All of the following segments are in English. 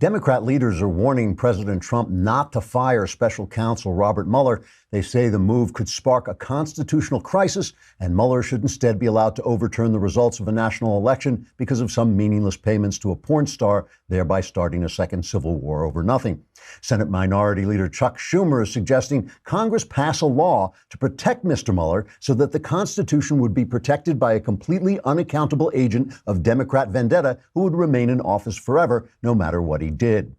Democrat leaders are warning President Trump not to fire special counsel Robert Mueller. They say the move could spark a constitutional crisis, and Mueller should instead be allowed to overturn the results of a national election because of some meaningless payments to a porn star, thereby starting a second civil war over nothing. Senate Minority Leader Chuck Schumer is suggesting Congress pass a law to protect Mr. Mueller so that the Constitution would be protected by a completely unaccountable agent of Democrat vendetta who would remain in office forever, no matter what he did.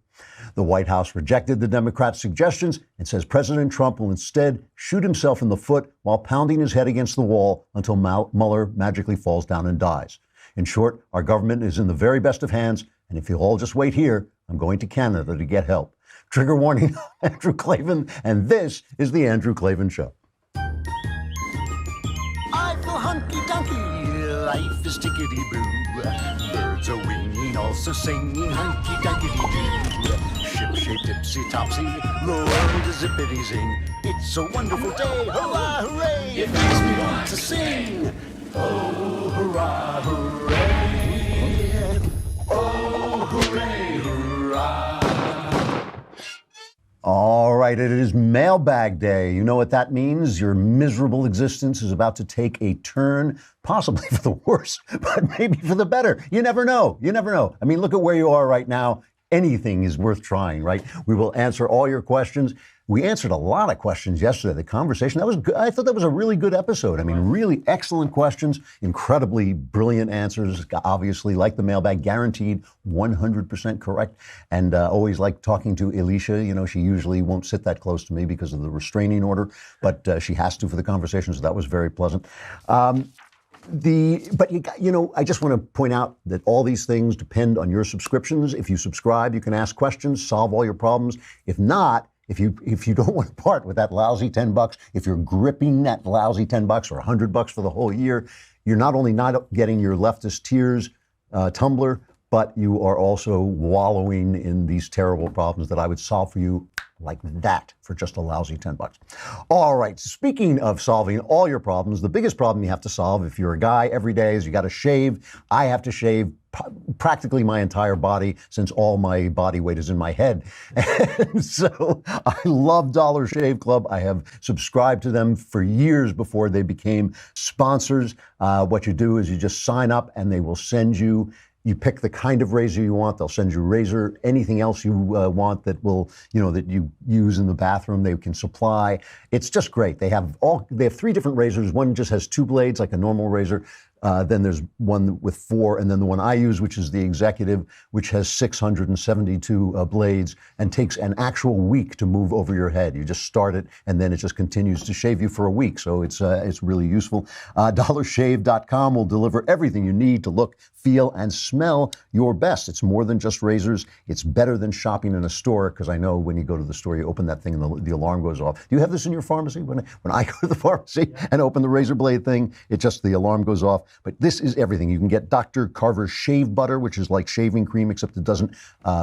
The White House rejected the Democrats' suggestions and says President Trump will instead shoot himself in the foot while pounding his head against the wall until Mueller magically falls down and dies. In short, our government is in the very best of hands, and if you'll all just wait here, I'm going to Canada to get help. Trigger warning, Andrew Klavan, and this is The Andrew Klavan Show. I feel hunky-dunky, life is tickety-boo. Birds are winging, also singing hunky-dunky-doo. Ship-shape, tipsy-topsy, the world is zippity-zing. It's a wonderful day, hurrah, hooray! It makes me want to sing. Oh, hurrah, hooray! Oh, hooray, hurrah! All right, it is Mailbag Day. You know what that means? Your miserable existence is about to take a turn, possibly for the worse, but maybe for the better. You never know. You never know. I mean, look at where you are right now. Anything is worth trying, right? We will answer all your questions. We answered a lot of questions yesterday. The conversation, that was good. I thought that was a really good episode. I mean, really excellent questions, incredibly brilliant answers. Obviously, like the mailbag, guaranteed 100% correct. And always like talking to Alicia. You know, she usually won't sit that close to me because of the restraining order, but she has to for the conversation. So that was very pleasant. But I just want to point out that all these things depend on your subscriptions. If you subscribe, you can ask questions, solve all your problems. If not, if you don't want to part with that lousy $10, if you're gripping that lousy $10 or $100 for the whole year, you're not only not getting your leftist tears tumbler, but you are also wallowing in these terrible problems that I would solve for you like that for just a lousy $10. All right, speaking of solving all your problems, the biggest problem you have to solve if you're a guy every day is you got to shave. I have to shave practically my entire body since all my body weight is in my head. And so I love Dollar Shave Club. I have subscribed to them for years before they became sponsors. What you do is you just sign up and they will send you. You pick the kind of razor you want. They'll send you razor, anything else you want that will, that you use in the bathroom. They can supply. It's just great. They have 3 different razors. One just has 2 blades like a normal razor. Then there's one with 4, and then the one I use, which is the Executive, which has 672 blades and takes an actual week to move over your head. You just start it, and then it just continues to shave you for a week. So it's really useful. DollarShave.com will deliver everything you need to look, feel, and smell your best. It's more than just razors. It's better than shopping in a store, because I know when you go to the store, you open that thing and the alarm goes off. Do you have this in your pharmacy? When I go to the pharmacy and open the razor blade thing, the alarm goes off. But this is everything. You can get Dr. Carver's shave butter, which is like shaving cream, except it doesn't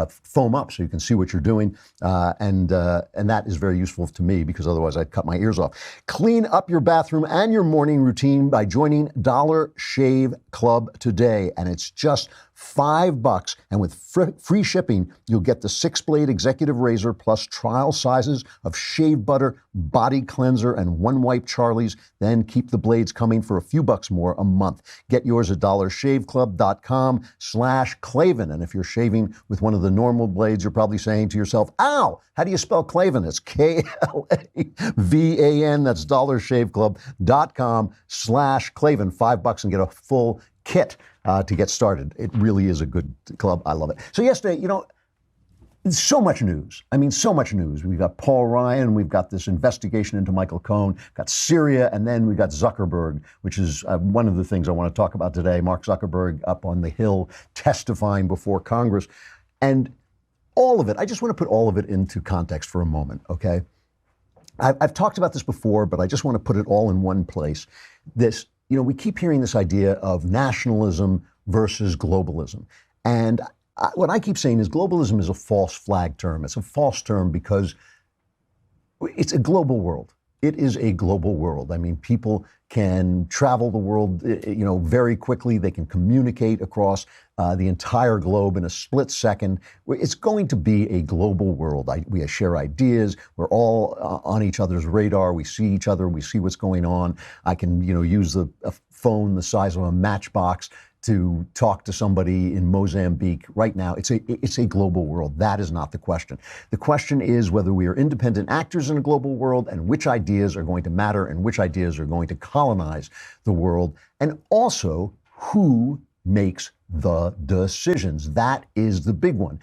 foam up, so you can see what you're doing. And that is very useful to me, because otherwise I'd cut my ears off. Clean up your bathroom and your morning routine by joining Dollar Shave Club today. And it's just $5, and with free shipping, you'll get the 6-blade Executive razor plus trial sizes of shave butter, body cleanser, and One Wipe Charlie's. Then keep the blades coming for a few bucks more a month. Get yours at dollarshaveclub.com/Klavan. And if you're shaving with one of the normal blades, you're probably saying to yourself, ow, how do you spell Klavan? It's Klavan. That's dollarshaveclub.com/Klavan. $5 and get a full kit to get started. It really is a good club. I love it. So yesterday, so much news. I mean, so much news. We've got Paul Ryan. We've got this investigation into Michael Cohen. Got Syria. And then we've got Zuckerberg, which is one of the things I want to talk about today. Mark Zuckerberg up on the Hill testifying before Congress. And all of it, I just want to put all of it into context for a moment, okay? I've talked about this before, but I just want to put it all in one place. We keep hearing this idea of nationalism versus globalism. And what I keep saying is globalism is a false flag term. It's a false term because it's a global world. It is a global world. I mean, people can travel the world, very quickly. They can communicate across the entire globe in a split second. It's going to be a global world. We share ideas. We're all on each other's radar. We see each other. We see what's going on. I can, use a phone the size of a matchbox to talk to somebody in Mozambique right now. It's a global world. That is not the question. The question is whether we are independent actors in a global world and which ideas are going to matter and which ideas are going to colonize the world, and also who makes the decisions. That is the big one.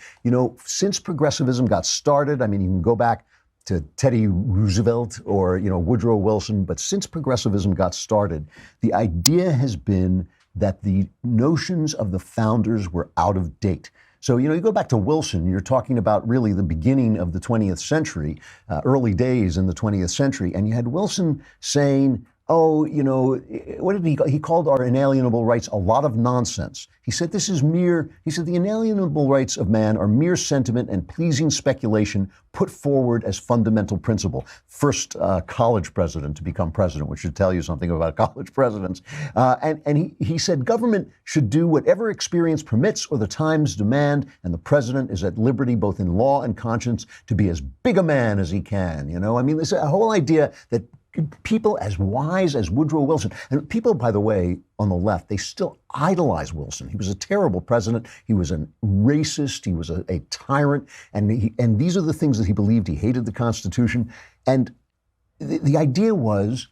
Since progressivism got started, you can go back to Teddy Roosevelt or, Woodrow Wilson, but since progressivism got started, the idea has been that the notions of the founders were out of date. So, you go back to Wilson, you're talking about really the beginning of the 20th century, early days in the 20th century, and you had Wilson saying, what did he called our inalienable rights a lot of nonsense. He said the inalienable rights of man are mere sentiment and pleasing speculation put forward as fundamental principle. First college president to become president, which should tell you something about college presidents. And he said government should do whatever experience permits or the times demand, and the president is at liberty both in law and conscience to be as big a man as he can. There's a whole idea that people as wise as Woodrow Wilson, and people, by the way, on the left, they still idolize Wilson. He was a terrible president. He was a racist. He was a tyrant. And these are the things that he believed. He hated the Constitution. And the idea was,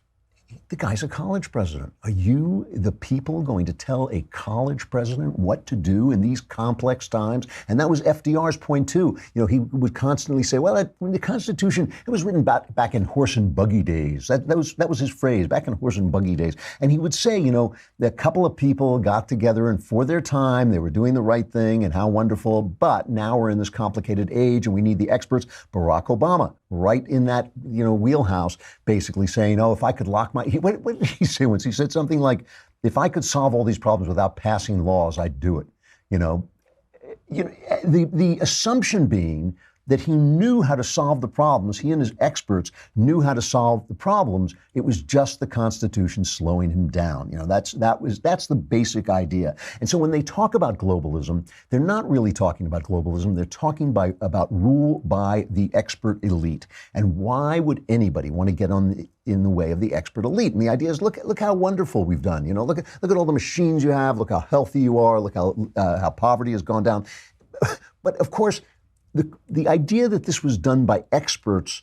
the guy's a college president. Are you, the people, going to tell a college president what to do in these complex times? And that was FDR's point, too. He would constantly say, well, the Constitution, it was written back in horse and buggy days. That was his phrase, back in horse and buggy days. And he would say, that a couple of people got together and for their time, they were doing the right thing and how wonderful. But now we're in this complicated age and we need the experts. Barack Obama, right in that, wheelhouse, basically saying, if I could lock what did he say once? He said something like, if I could solve all these problems without passing laws, I'd do it. The assumption being that he knew how to solve the problems. He and his experts knew how to solve the problems. It was just the Constitution slowing him down. That's the basic idea. And so when they talk about globalism, they're not really talking about globalism. They're talking about rule by the expert elite. And why would anybody want to get in the way of the expert elite? And the idea is, look how wonderful we've done. Look at all the machines you have. Look how healthy you are. Look how poverty has gone down. But of course, the idea that this was done by experts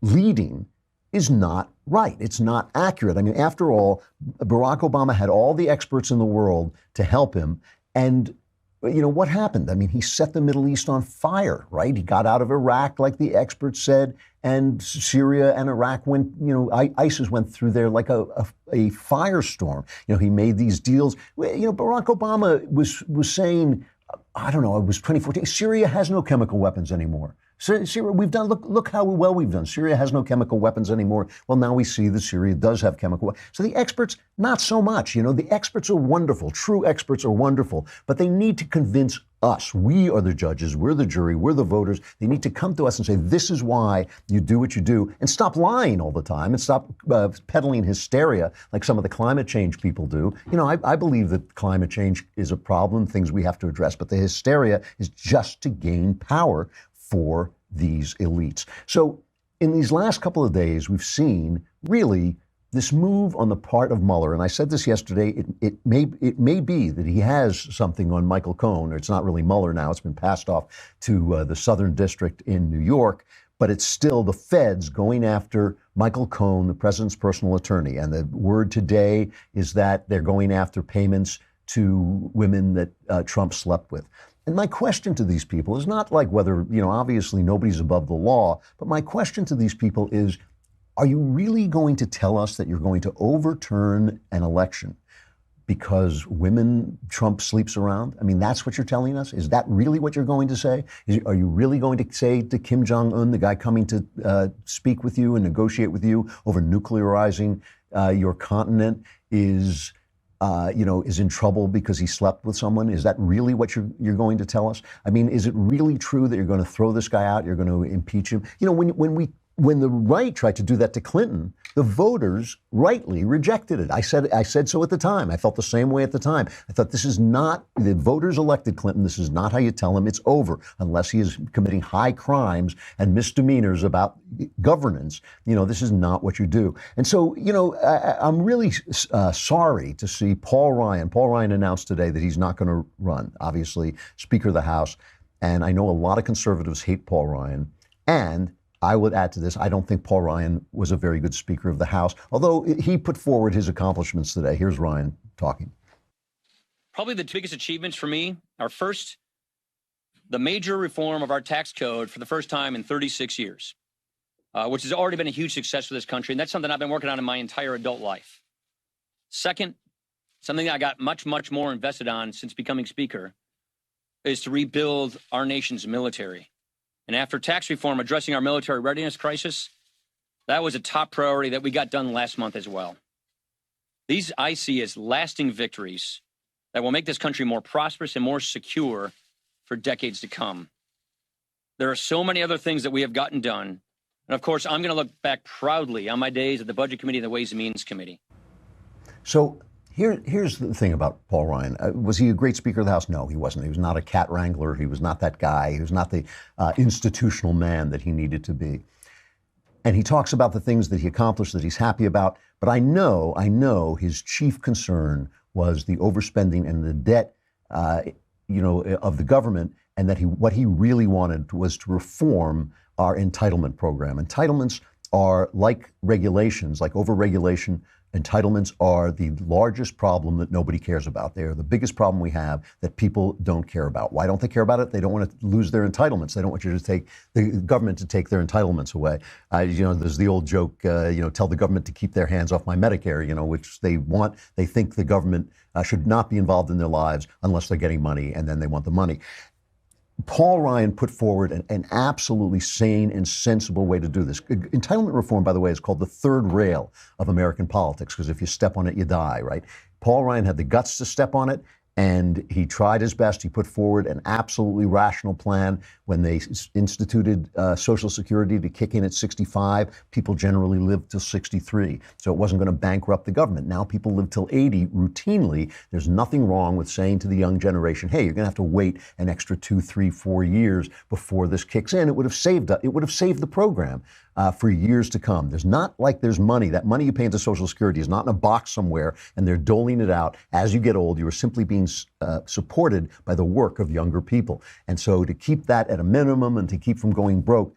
leading is not right. It's not accurate. After all, Barack Obama had all the experts in the world to help him. And, what happened? He set the Middle East on fire, right? He got out of Iraq, like the experts said, and Syria and Iraq went, ISIS went through there like a firestorm. He made these deals. Barack Obama was saying, I don't know, it was 2014. Syria has no chemical weapons anymore. Syria, we've done, look how well we've done. Syria has no chemical weapons anymore. Well, now we see that Syria does have chemical weapons. So the experts, not so much. The experts are wonderful. True experts are wonderful. But they need to convince us. We are the judges. We're the jury. We're the voters. They need to come to us and say, this is why you do what you do, and stop lying all the time and stop peddling hysteria like some of the climate change people do. I believe that climate change is a problem, things we have to address, but the hysteria is just to gain power for these elites. So in these last couple of days, we've seen really this move on the part of Mueller, and I said this yesterday, it may be that he has something on Michael Cohen, or it's not really Mueller now, it's been passed off to the Southern District in New York, but it's still the feds going after Michael Cohen, the president's personal attorney. And the word today is that they're going after payments to women that Trump slept with. And my question to these people is not like whether, obviously nobody's above the law, but my question to these people is, are you really going to tell us that you're going to overturn an election because Trump sleeps around? That's what you're telling us? Is that really what you're going to say? Are you really going to say to Kim Jong-un, the guy coming to speak with you and negotiate with you over nuclearizing your continent, is in trouble because he slept with someone? Is that really what you're going to tell us? Is it really true that you're going to throw this guy out? You're going to impeach him? when the right tried to do that to Clinton, the voters rightly rejected it. I said so at the time. I felt the same way at the time. I thought this is not, the voters elected Clinton. This is not how you tell him it's over unless he is committing high crimes and misdemeanors about governance. This is not what you do. And so, I'm really sorry to see Paul Ryan. Paul Ryan announced today that he's not going to run, obviously, Speaker of the House. And I know a lot of conservatives hate Paul Ryan. And I would add to this, I don't think Paul Ryan was a very good Speaker of the House, although he put forward his accomplishments today. Here's Ryan talking. Probably the two biggest achievements for me are first, the major reform of our tax code for the first time in 36 years, which has already been a huge success for this country. And that's something I've been working on in my entire adult life. Second, something that I got much, much more invested on since becoming Speaker is to rebuild our nation's military. And after tax reform addressing our military readiness crisis, that was a top priority that we got done last month as well. These I see as lasting victories that will make this country more prosperous and more secure for decades to come. There are so many other things that we have gotten done. And of course, I'm going to look back proudly on my days at the Budget Committee and the Ways and Means Committee. So here's the thing about Paul Ryan. Was he a great Speaker of the House? No, he wasn't. He was not a cat wrangler. He was not that guy. He was not the institutional man that he needed to be. And he talks about the things that he accomplished that he's happy about. But I know his chief concern was the overspending and the debt, of the government, and that what he really wanted was to reform our entitlement program. Entitlements are like regulations, like overregulation. Entitlements are the largest problem that nobody cares about. They are the biggest problem we have that people don't care about. Why don't they care about it? They don't want to lose their entitlements. They don't want the government to take their entitlements away. There's the old joke, tell the government to keep their hands off my Medicare, which they think the government should not be involved in their lives unless they're getting money, and then they want the money. Paul Ryan put forward an absolutely sane and sensible way to do this. Entitlement reform, by the way, is called the third rail of American politics, because if you step on it, you die, right? Paul Ryan had the guts to step on it, and he tried his best. He put forward an absolutely rational plan. When they instituted Social Security to kick in at 65, people generally lived till 63. So it wasn't going to bankrupt the government. Now people live till 80 routinely. There's nothing wrong with saying to the young generation, hey, you're going to have to wait an extra 2, 3, 4 years before this kicks in. It would have saved the program for years to come. There's money. That money you pay into Social Security is not in a box somewhere, and they're doling it out. As you get old, you are simply being supported by the work of younger people. And so to keep that at a minimum and to keep from going broke,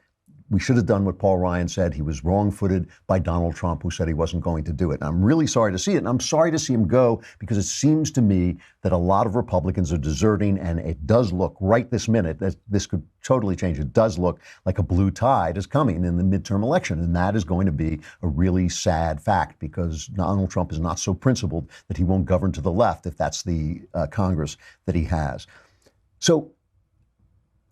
we should have done what Paul Ryan said. He was wrong-footed by Donald Trump, who said he wasn't going to do it. And I'm really sorry to see it. And I'm sorry to see him go, because it seems to me that a lot of Republicans are deserting. And it does look right this minute that this could totally change. It does look like a blue tide is coming in the midterm election. And that is going to be a really sad fact, because Donald Trump is not so principled that he won't govern to the left if that's the Congress that he has. So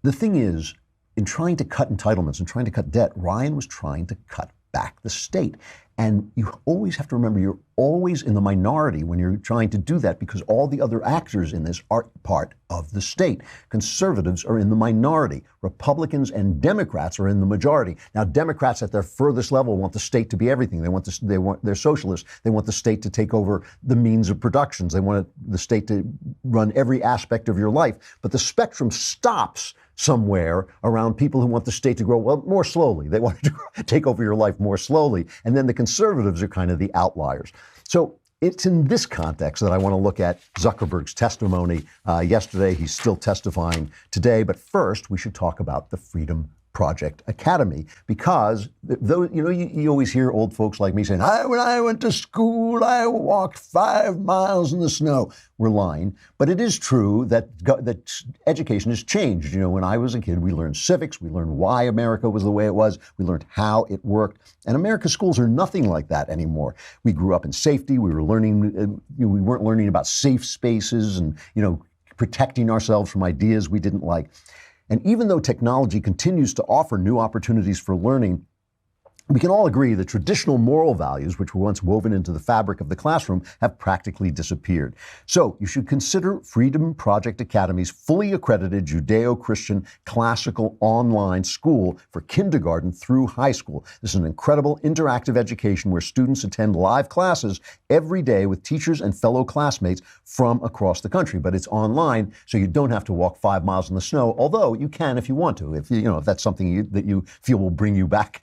the thing is, in trying to cut entitlements and trying to cut debt, Ryan was trying to cut back the state. And you always have to remember, you're always in the minority when you're trying to do that, because all the other actors in this are part of the state. Conservatives are in the minority. Republicans and Democrats are in the majority. Now, Democrats at their furthest level want the state to be everything. They're socialists. They want the state to take over the means of productions. They want the state to run every aspect of your life. But the spectrum stops somewhere around people who want the state to grow, well, more slowly. They want to take over your life more slowly. And then the conservatives are kind of the outliers. So it's in this context that I want to look at Zuckerberg's testimony yesterday. He's still testifying today. But first, we should talk about the Freedom Project Academy, because though you always hear old folks like me saying, when I went to school, I walked 5 miles in the snow. We're lying. But it is true that education has changed. When I was a kid, we learned civics. We learned why America was the way it was. We learned how it worked. And America's schools are nothing like that anymore. We grew up in safety. We were learning. We weren't learning about safe spaces and protecting ourselves from ideas we didn't like. And even though technology continues to offer new opportunities for learning, We can all agree that traditional moral values, which were once woven into the fabric of the classroom, have practically disappeared. So you should consider Freedom Project Academy's fully accredited Judeo-Christian classical online school for kindergarten through high school. This is an incredible interactive education where students attend live classes every day with teachers and fellow classmates from across the country. But it's online, so you don't have to walk 5 miles in the snow, although you can if you want to, if that's something that you feel will bring you back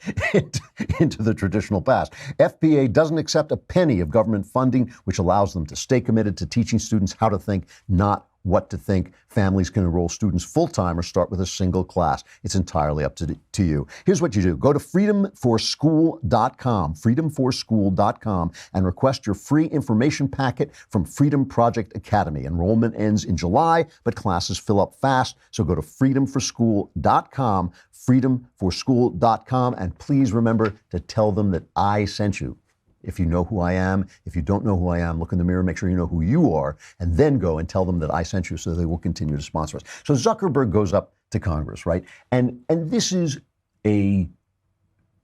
into the traditional past. FPA doesn't accept a penny of government funding, which allows them to stay committed to teaching students how to think, not what to think. Families can enroll students full-time or start with a single class. It's entirely up to you. Here's what you do. Go to freedomforschool.com, freedomforschool.com, and request your free information packet from Freedom Project Academy. Enrollment ends in July, but classes fill up fast. So go to freedomforschool.com, freedomforschool.com, and please remember to tell them that I sent you. If you know who I am, if you don't know who I am, look in the mirror, make sure you know who you are, and then go and tell them that I sent you so they will continue to sponsor us. So Zuckerberg goes up to Congress, right? And this is a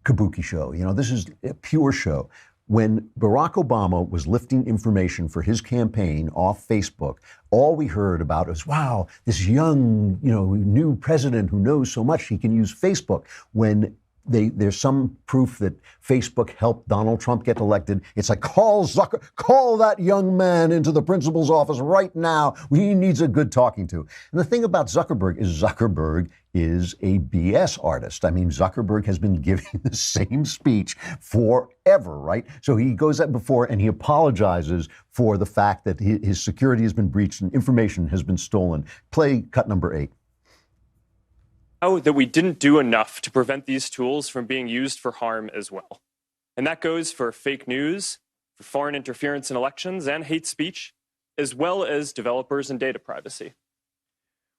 kabuki show. This is a pure show. When Barack Obama was lifting information for his campaign off Facebook, all we heard about was, wow, this young, new president who knows so much, he can use Facebook. When there's some proof that Facebook helped Donald Trump get elected, it's like, call that young man into the principal's office right now. He needs a good talking to. And the thing about Zuckerberg is a BS artist. I mean, Zuckerberg has been giving the same speech forever, right? So he goes up before and he apologizes for the fact that his security has been breached and information has been stolen. Play cut number 8. That we didn't do enough to prevent these tools from being used for harm as well. And that goes for fake news, for foreign interference in elections and hate speech, as well as developers and data privacy.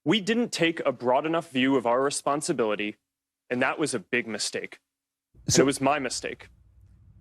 We didn't take a broad enough view of our responsibility, and that was a big mistake. So it was my mistake.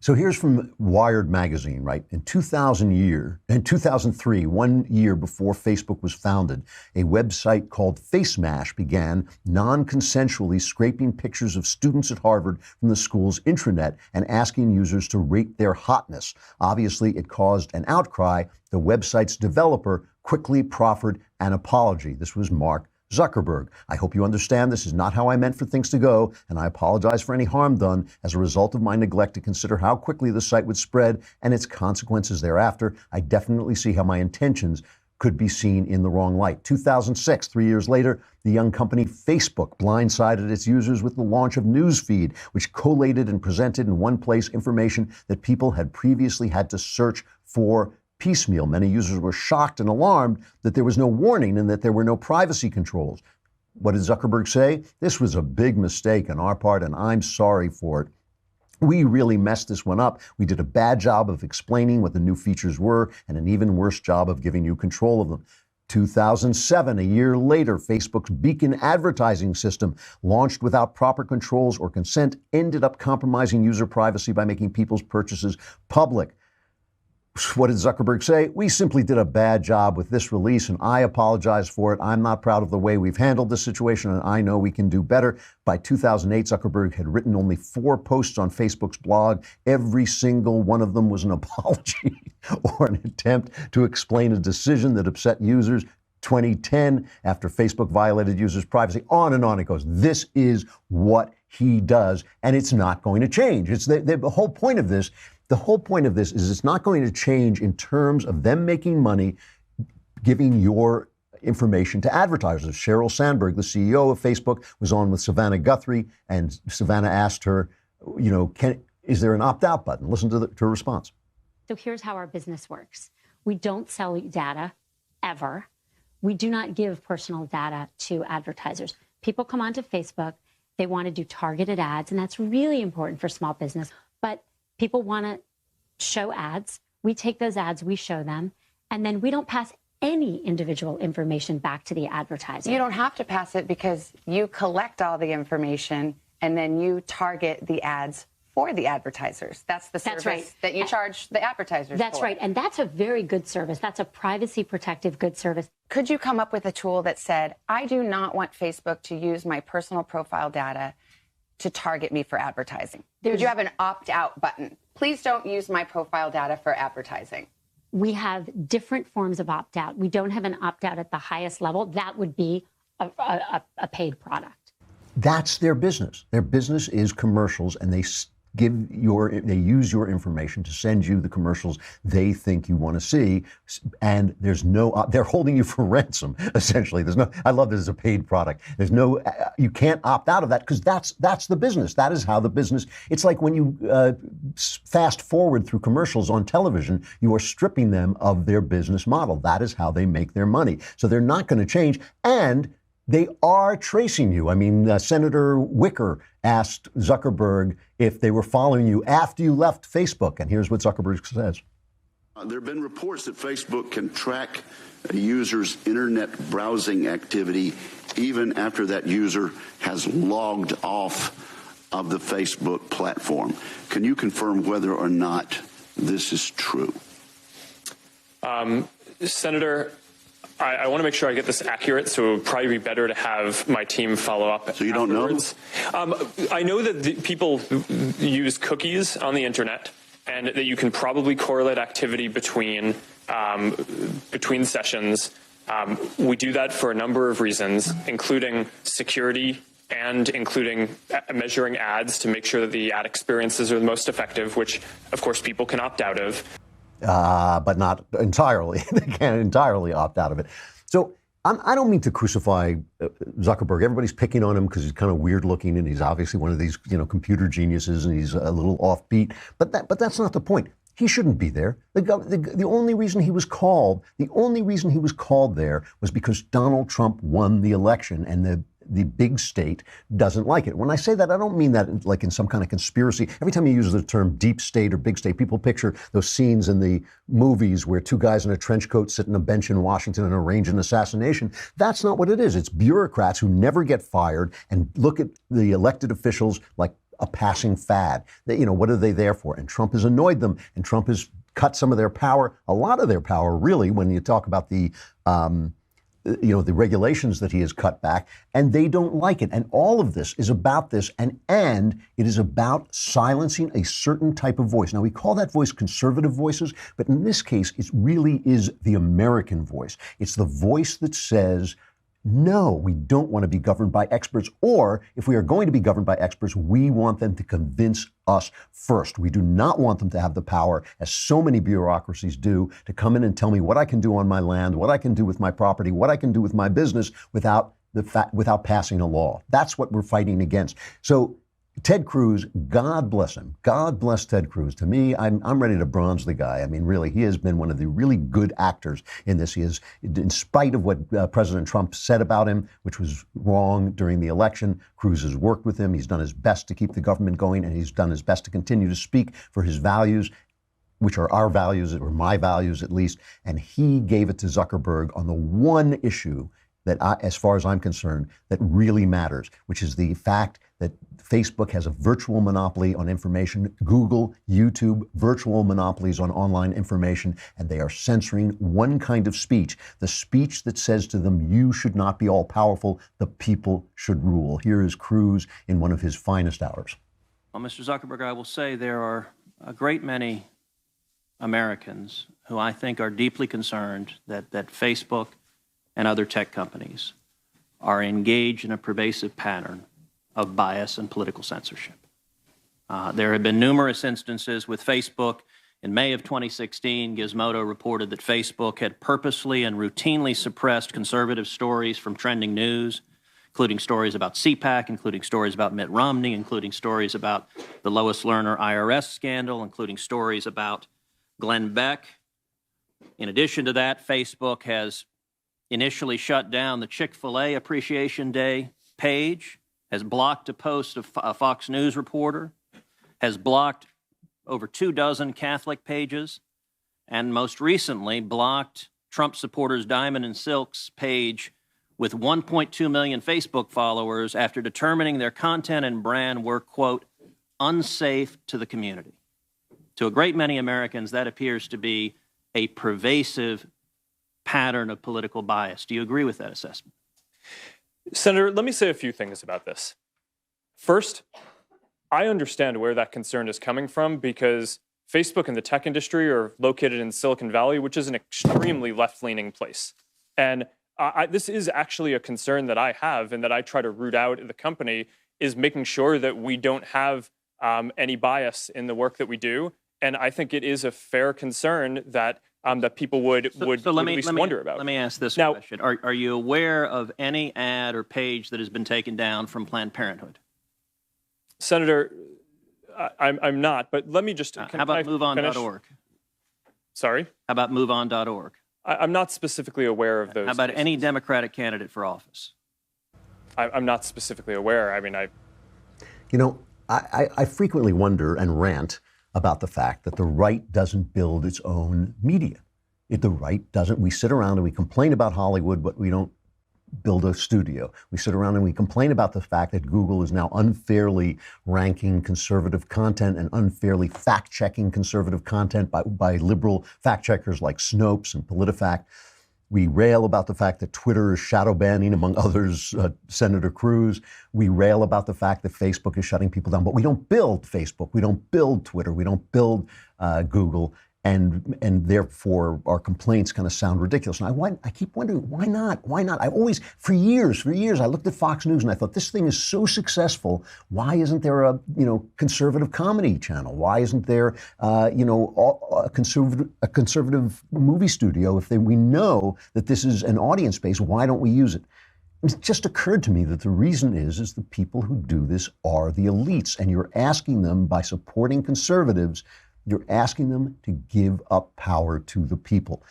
So here's from Wired magazine, right? In 2003, 1 year before Facebook was founded, a website called FaceMash began non-consensually scraping pictures of students at Harvard from the school's intranet and asking users to rate their hotness. Obviously, it caused an outcry. The website's developer quickly proffered an apology. This was Mark Zuckerberg. I hope you understand this is not how I meant for things to go, and I apologize for any harm done as a result of my neglect to consider how quickly the site would spread and its consequences thereafter. I definitely see how my intentions could be seen in the wrong light. 2006, 3 years later, the young company Facebook blindsided its users with the launch of Newsfeed, which collated and presented in one place information that people had previously had to search for piecemeal. Many users were shocked and alarmed that there was no warning and that there were no privacy controls. What did Zuckerberg say? This was a big mistake on our part, and I'm sorry for it. We really messed this one up. We did a bad job of explaining what the new features were and an even worse job of giving you control of them. 2007, a year later, Facebook's beacon advertising system, launched without proper controls or consent, ended up compromising user privacy by making people's purchases public. What did Zuckerberg say? We simply did a bad job with this release, and I apologize for it. I'm not proud of the way we've handled this situation, and I know we can do better. By 2008, Zuckerberg had written only 4 posts on Facebook's blog. Every single one of them was an apology or an attempt to explain a decision that upset users. 2010, after Facebook violated users' privacy, on and on it goes. This is what he does, and it's not going to change. It's the whole point of this. The whole point of this is it's not going to change in terms of them making money, giving your information to advertisers. Sheryl Sandberg, the CEO of Facebook, was on with Savannah Guthrie, and Savannah asked her, is there an opt-out button? Listen to her response. So here's how our business works. We don't sell data, ever. We do not give personal data to advertisers. People come onto Facebook, they want to do targeted ads, and that's really important for small business. But people want to show ads. We take those ads, we show them, and then we don't pass any individual information back to the advertiser. You don't have to pass it because you collect all the information and then you target the ads for the advertisers. That's the service that you charge the advertisers That's for. right. And that's a very good service. That's a privacy protective good service. Could you come up with a tool that said, I do not want Facebook to use my personal profile data to target me for advertising? Would you have an opt-out button? Please don't use my profile data for advertising. We have different forms of opt-out. We don't have an opt-out at the highest level. That would be a paid product. That's their business. Their business is commercials, and they use your information to send you the commercials they think you want to see, and they're holding you for ransom, essentially. I love this as a paid product. You can't opt out of that, because that's the business. That is how the business, it's like when you fast forward through commercials on television, you are stripping them of their business model. That is how they make their money. So they're not going to change, and they are tracing you. I mean, Senator Wicker asked Zuckerberg if they were following you after you left Facebook. And here's what Zuckerberg says. There have been reports that Facebook can track a user's internet browsing activity even after that user has logged off of the Facebook platform. Can you confirm whether or not this is true? Senator, I want to make sure I get this accurate, so it would probably be better to have my team follow up. So you don't know? I know that people use cookies on the internet, and that you can probably correlate activity between sessions. We do that for a number of reasons, including security and including measuring ads to make sure that the ad experiences are the most effective, which, of course, people can opt out of. But not entirely. They can't entirely opt out of it. So I don't mean to crucify Zuckerberg. Everybody's picking on him because he's kind of weird looking, and he's obviously one of these, computer geniuses, and he's a little offbeat. But that's not the point. He shouldn't be there. The only reason he was called, there was because Donald Trump won the election, and the big state doesn't like it. When I say that, I don't mean that like in some kind of conspiracy. Every time you use the term deep state or big state, people picture those scenes in the movies where two guys in a trench coat sit on a bench in Washington and arrange an assassination. That's not what it is. It's bureaucrats who never get fired and look at the elected officials like a passing fad. What are they there for? And Trump has annoyed them, and Trump has cut some of their power, a lot of their power, really, when you talk about the regulations that he has cut back, and they don't like it. And all of this is about this, and it is about silencing a certain type of voice. Now, we call that voice conservative voices, but in this case, it really is the American voice. It's the voice that says, no, we don't want to be governed by experts, or if we are going to be governed by experts, we want them to convince us first. We do not want them to have the power, as so many bureaucracies do, to come in and tell me what I can do on my land, what I can do with my property, what I can do with my business without passing a law. That's what we're fighting against. So Ted Cruz, God bless him. God bless Ted Cruz. To me, I'm ready to bronze the guy. I mean, really, he has been one of the really good actors in this. He is, in spite of what President Trump said about him, which was wrong during the election, Cruz has worked with him. He's done his best to keep the government going, and he's done his best to continue to speak for his values, which are our values, or my values at least. And he gave it to Zuckerberg on the one issue that, as far as I'm concerned, that really matters, which is the fact that Facebook has a virtual monopoly on information, Google, YouTube, virtual monopolies on online information, and they are censoring one kind of speech, the speech that says to them, you should not be all powerful, the people should rule. Here is Cruz in one of his finest hours. Well, Mr. Zuckerberg, I will say there are a great many Americans who I think are deeply concerned that Facebook and other tech companies are engaged in a pervasive pattern of bias and political censorship. There have been numerous instances with Facebook. In May of 2016, Gizmodo reported that Facebook had purposely and routinely suppressed conservative stories from trending news, including stories about CPAC, including stories about Mitt Romney, including stories about the Lois Lerner IRS scandal, including stories about Glenn Beck. In addition to that, Facebook has initially shut down the Chick-fil-A Appreciation Day page, has blocked a post of a Fox News reporter, has blocked over 24 Catholic pages, and most recently blocked Trump supporters Diamond and Silk's page with 1.2 million Facebook followers after determining their content and brand were, quote, unsafe to the community. To a great many Americans, that appears to be a pervasive pattern of political bias. Do you agree with that assessment? Senator, let me say a few things about this. First, I understand where that concern is coming from because Facebook and the tech industry are located in Silicon Valley, which is an extremely left-leaning place. And this is actually a concern that I have and that I try to root out in the company, is making sure that we don't have any bias in the work that we do. And I think it is a fair concern that that people would at least wonder about. Let me ask this question. Are you aware of any ad or page that has been taken down from Planned Parenthood? Senator, I'm not, but let me just... How about MoveOn.org? Sorry? How about MoveOn.org? I'm not specifically aware of those. How about cases. any Democratic candidate for office? I'm not specifically aware. I mean, You know, I frequently wonder and rant about the fact that the right doesn't build its own media. The right doesn't. We sit around and we complain about Hollywood, but we don't build a studio. We sit around and we complain about the fact that Google is now unfairly ranking conservative content and unfairly fact-checking conservative content by liberal fact-checkers like Snopes and PolitiFact. We rail about the fact that Twitter is shadow banning, among others, Senator Cruz. We rail about the fact that Facebook is shutting people down. But we don't build Facebook. We don't build Twitter. We don't build Google. And therefore, our complaints kind of sound ridiculous. And I keep wondering, why not? Why not? I always, for years, I looked at Fox News and I thought, this thing is so successful. Why isn't there a conservative comedy channel? Why isn't there a conservative movie studio? If we know that this is an audience base, why don't we use it? It just occurred to me that the reason is the people who do this are the elites, and you're asking them, by supporting conservatives, you're asking them to give up power to the people.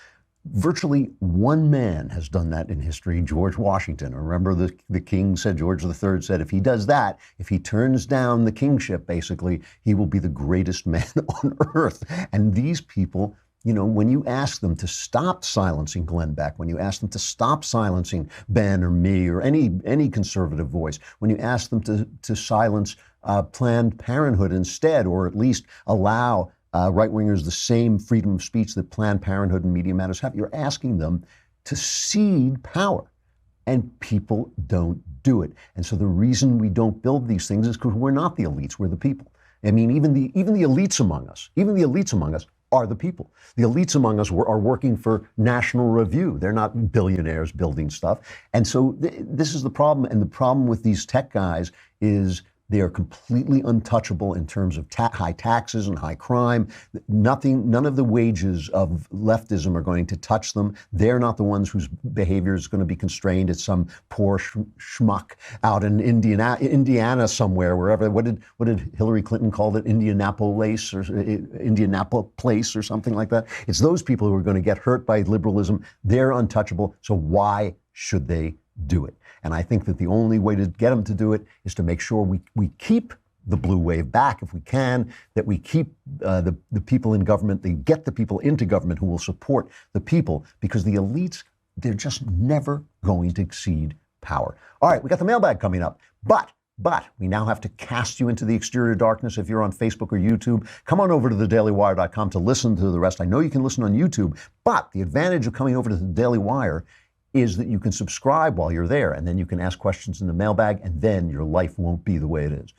Virtually one man has done that in history, George Washington. Remember, the king said, George III said, if he does that, if he turns down the kingship, basically, he will be the greatest man on earth. And these people, when you ask them to stop silencing Glenn Beck, when you ask them to stop silencing Ben or me or any conservative voice, when you ask them to silence Planned Parenthood instead, or at least allow right-wingers the same freedom of speech that Planned Parenthood and Media Matters have, you're asking them to cede power. And people don't do it. And so the reason we don't build these things is because we're not the elites, we're the people. I mean, even the elites among us are the people. The elites among us are working for National Review. They're not billionaires building stuff. And so this is the problem. And the problem with these tech guys is they are completely untouchable in terms of high taxes and high crime. None of the wages of leftism are going to touch them. They're not the ones whose behavior is going to be constrained. It's some poor schmuck out in Indiana somewhere, wherever. What did Hillary Clinton call it? Indianapolis or something like that. It's those people who are going to get hurt by liberalism. They're untouchable. So why should they do it? And I think that the only way to get them to do it is to make sure we keep the blue wave back if we can, that we keep the people in government, they get the people into government who will support the people, because the elites, they're just never going to cede power. All right, we got the mailbag coming up, but we now have to cast you into the exterior darkness. If you're on Facebook or YouTube, come on over to thedailywire.com to listen to the rest. I know you can listen on YouTube, but the advantage of coming over to the Daily Wire is that you can subscribe while you're there, and then you can ask questions in the mailbag, and then your life won't be the way it is.